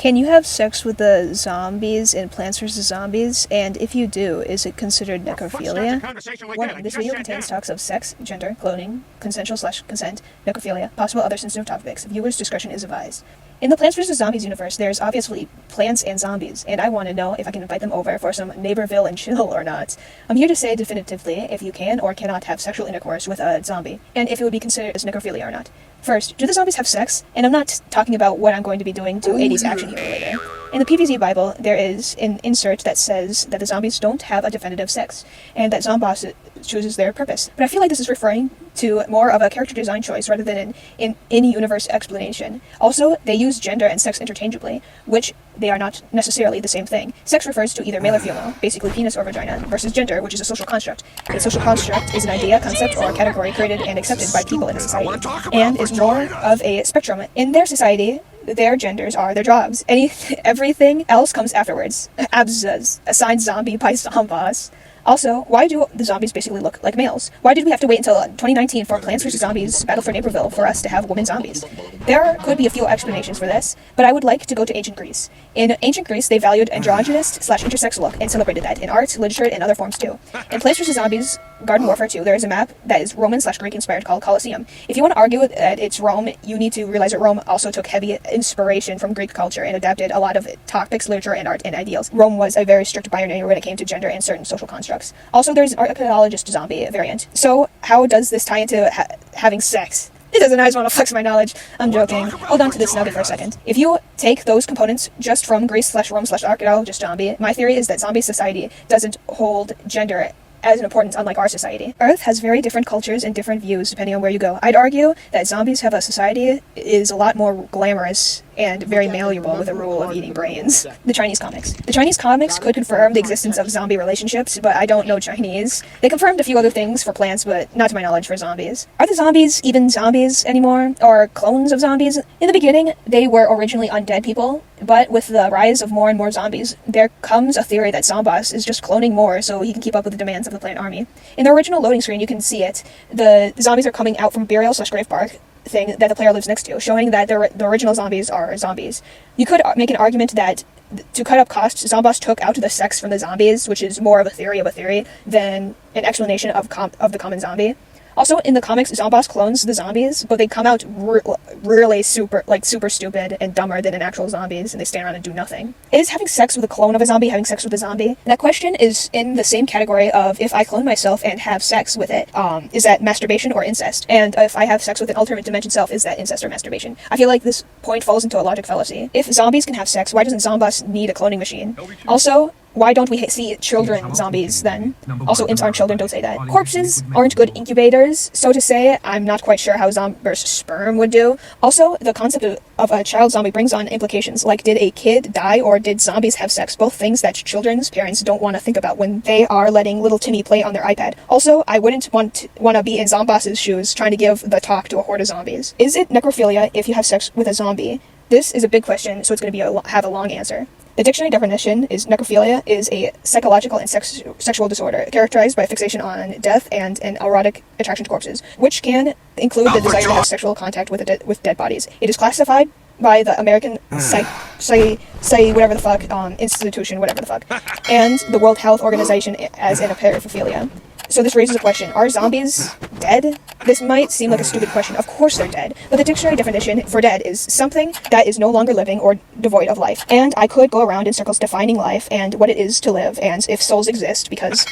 Can you have sex with the zombies in Plants vs. Zombies? And if you do, is it considered necrophilia? Warning, this video contains talks of sex, gender, cloning, consensual/consent, necrophilia, possible other sensitive topics. Viewers' discretion is advised. In the Plants vs. Zombies universe, there's obviously plants and zombies, and I want to know if I can invite them over for some neighborville and chill or not. I'm here to say definitively if you can or cannot have sexual intercourse with a zombie, and if it would be considered as necrophilia or not. First, do the zombies have sex? And I'm not talking about what I'm going to be doing to 80s action hero later. In the PVZ Bible, there is an insert that says that the zombies don't have a definitive sex, and that Zomboss chooses their purpose. But I feel like this is referring to more of a character design choice rather than an in-universe explanation. Also, they use gender and sex interchangeably, which they are not necessarily the same thing. Sex refers to either male or female, basically penis or vagina, versus gender, which is a social construct. A social construct is an idea, concept, or category created and accepted by people in a society, and is more of a spectrum. In their society, their genders are their jobs. Everything else comes afterwards. Abzas, assigned zombie by Zomboss. Also, why do the zombies basically look like males? Why did we have to wait until 2019 for Plants vs. Zombies Battle for Neighborville for us to have women zombies? There could be a few explanations for this, but I would like to go to ancient Greece. In ancient Greece, they valued androgynous/intersex look and celebrated that in art, literature, and other forms too. In Plants vs. Zombies Garden Warfare 2, there is a map that is Roman/Greek inspired called Colosseum. If you want to argue that it's Rome, you need to realize that Rome also took heavy inspiration from Greek culture and adapted a lot of topics, literature, and art and ideals. Rome was a very strict binary when it came to gender and certain social constructs. Also, there's an archaeologist zombie variant. So, how does this tie into having sex? It doesn't. I just want to flex my knowledge. I'm joking. Hold on to this nugget for a second. If you take those components just from Greece/Rome/archaeologist zombie, my theory is that zombie society doesn't hold gender as an importance, unlike our society. Earth has very different cultures and different views depending on where you go. I'd argue that zombies have a society is a lot more glamorous and very malleable with a rule of eating brains. The Chinese comics. The Chinese comics could confirm the existence of zombie relationships, but I don't know Chinese. They confirmed a few other things for plants, but not to my knowledge for zombies. Are the zombies even zombies anymore? Or clones of zombies? In the beginning, they were originally undead people, but with the rise of more and more zombies, there comes a theory that Zomboss is just cloning more so he can keep up with the demands of the plant army. In the original loading screen, you can see it. The zombies are coming out from burial/grave park thing that the player lives next to, showing that the original zombies are zombies. You could make an argument that to cut up costs, Zomboss took out the sex from the zombies, which is more of a theory than an explanation of the common zombie. Also, in the comics, Zomboss clones the zombies, but they come out really super stupid and dumber than an actual zombies, and they stand around and do nothing. Is having sex with a clone of a zombie having sex with a zombie? And that question is in the same category of if I clone myself and have sex with it, is that masturbation or incest? And if I have sex with an alternate dimension self, is that incest or masturbation? I feel like this point falls into a logic fallacy. If zombies can have sex, why doesn't Zomboss need a cloning machine? Also, why don't we see children zombies then? Also, imps aren't children, don't say that. Corpses aren't good incubators, so to say, I'm not quite sure how Zomboss sperm would do. Also, the concept of a child zombie brings on implications, like did a kid die or did zombies have sex? Both things that children's parents don't want to think about when they are letting little Timmy play on their iPad. Also, I wouldn't want to be in Zomboss's shoes trying to give the talk to a horde of zombies. Is it necrophilia if you have sex with a zombie? This is a big question, so it's going to have a long answer. The dictionary definition is necrophilia is a psychological and sexual disorder characterized by fixation on death and an erotic attraction to corpses, which can include the desire to have sexual contact with dead bodies. It is classified by the American institution, whatever the fuck, and the World Health Organization as an paraphilia. So this raises a question, are zombies dead? This might seem like a stupid question. Of course they're dead. But the dictionary definition for dead is something that is no longer living or devoid of life. And I could go around in circles defining life and what it is to live and if souls exist, because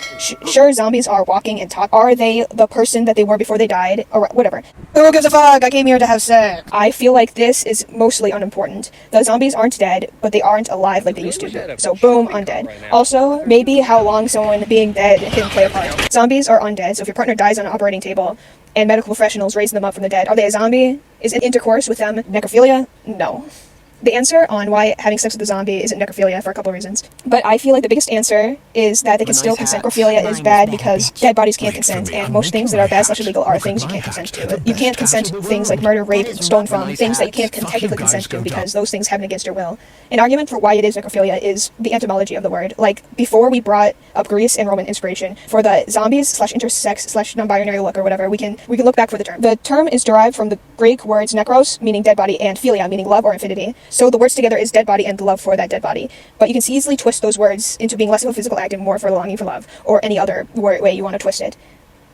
sure, zombies are walking and talk. Are they the person that they were before they died? Or whatever. Who gives a fuck? I came here to have sex. I feel like this is mostly unimportant. The zombies aren't dead, but they aren't alive like they used to. So boom, undead. Also, maybe how long someone being dead can play a part. Zombies are undead, so if your partner dies on an operating table and medical professionals raise them up from the dead, are they a zombie? Is it intercourse with them necrophilia? No. The answer on why having sex with a zombie isn't necrophilia for a couple of reasons. But I feel like the biggest answer is that they can still consent. Necrophilia is bad because dead bodies can't consent, and most things that are bad/illegal are things you can't consent to. You can't consent to things like murder, rape, stolen from, things that you can't technically consent to because those things happen against your will. An argument for why it is necrophilia is the etymology of the word. Like, before we brought up Greece and Roman inspiration, for the zombies/intersex/non-binary look or whatever, we can look back for the term. The term is derived from the Greek words nekros, meaning dead body, and philia, meaning love or infinity. So the words together is dead body and love for that dead body. But you can easily twist those words into being less of a physical act and more for longing for love, or any other way you want to twist it.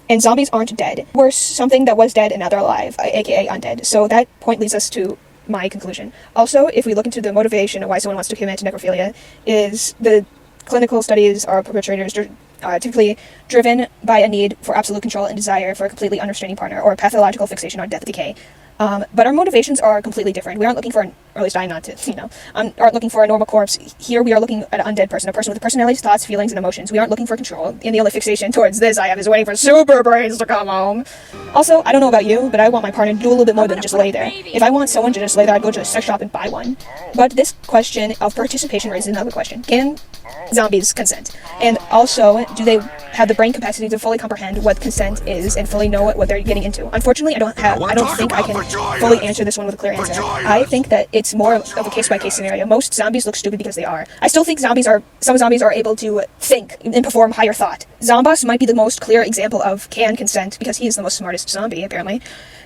And zombies aren't dead. We're something that was dead and now they're alive, aka undead. So that point leads us to my conclusion. Also, if we look into the motivation of why someone wants to commit necrophilia, is the clinical studies or perpetrators typically driven by a need for absolute control and desire for a completely unrestraining partner, or pathological fixation on death and decay. But our motivations are completely different. We aren't looking for or at least I'm not, aren't looking for a normal corpse. Here we are looking at an undead person, a person with personalities, thoughts, feelings, and emotions. We aren't looking for control, and the only fixation towards this I have is waiting for super brains to come home. Also, I don't know about you, but I want my partner to do a little bit more than just lay there. If I want someone to just lay there, I'd go to a sex shop and buy one. But this question of participation raises another question. Can zombies consent? And also, do they have the brain capacity to fully comprehend what consent is and fully know what they're getting into? Unfortunately, I don't think I can fully answer this one with a clear answer. I think that it's more of a case-by-case scenario. Most zombies look stupid because they are. I still think some zombies are able to think and perform higher thought. Zomboss might be the most clear example of can consent because he is the most smartest zombie, apparently.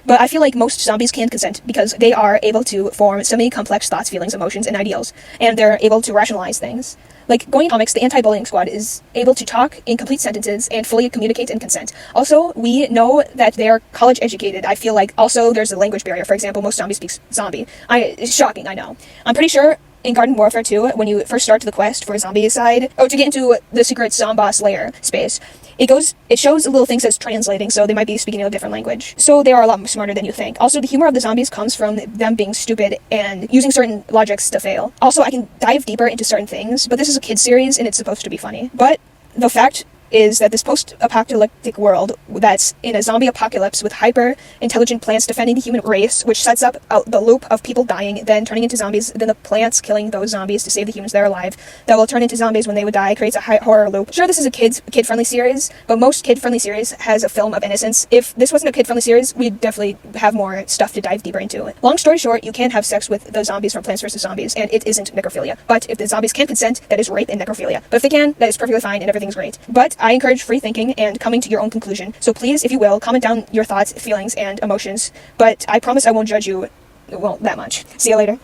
But I feel like most zombies can consent because they are able to form so many complex thoughts, feelings, emotions, and ideals, and they're able to rationalize things. Like, going in comics, the anti-bullying squad is able to talk in complete sentences and fully communicate and consent. Also, we know that they are college educated. I feel like also there's a language barrier. For example, most zombies speak zombie. It's shocking, I know. I'm pretty sure in Garden Warfare 2, when you first start the quest for Zombicide, to get into the secret Zomboss lair space, it shows little things as translating, so they might be speaking a different language. So they are a lot smarter than you think. Also, the humor of the zombies comes from them being stupid and using certain logics to fail. Also, I can dive deeper into certain things, but this is a kid's series and it's supposed to be funny. But the fact is that this post-apocalyptic world that's in a zombie apocalypse with hyper-intelligent plants defending the human race, which sets up the loop of people dying, then turning into zombies, then the plants killing those zombies to save the humans that are alive, that will turn into zombies when they would die, creates a horror loop. Sure, this is a kid-friendly series, but most kid-friendly series has a film of innocence. If this wasn't a kid-friendly series, we'd definitely have more stuff to dive deeper into. Long story short, you can have sex with the zombies from Plants vs. Zombies, and it isn't necrophilia. But if the zombies can consent, that is rape and necrophilia. But if they can, that is perfectly fine and everything's great. But I encourage free thinking and coming to your own conclusion. So please, if you will, comment down your thoughts, feelings, and emotions. But I promise I won't judge you, well, that much. See you later.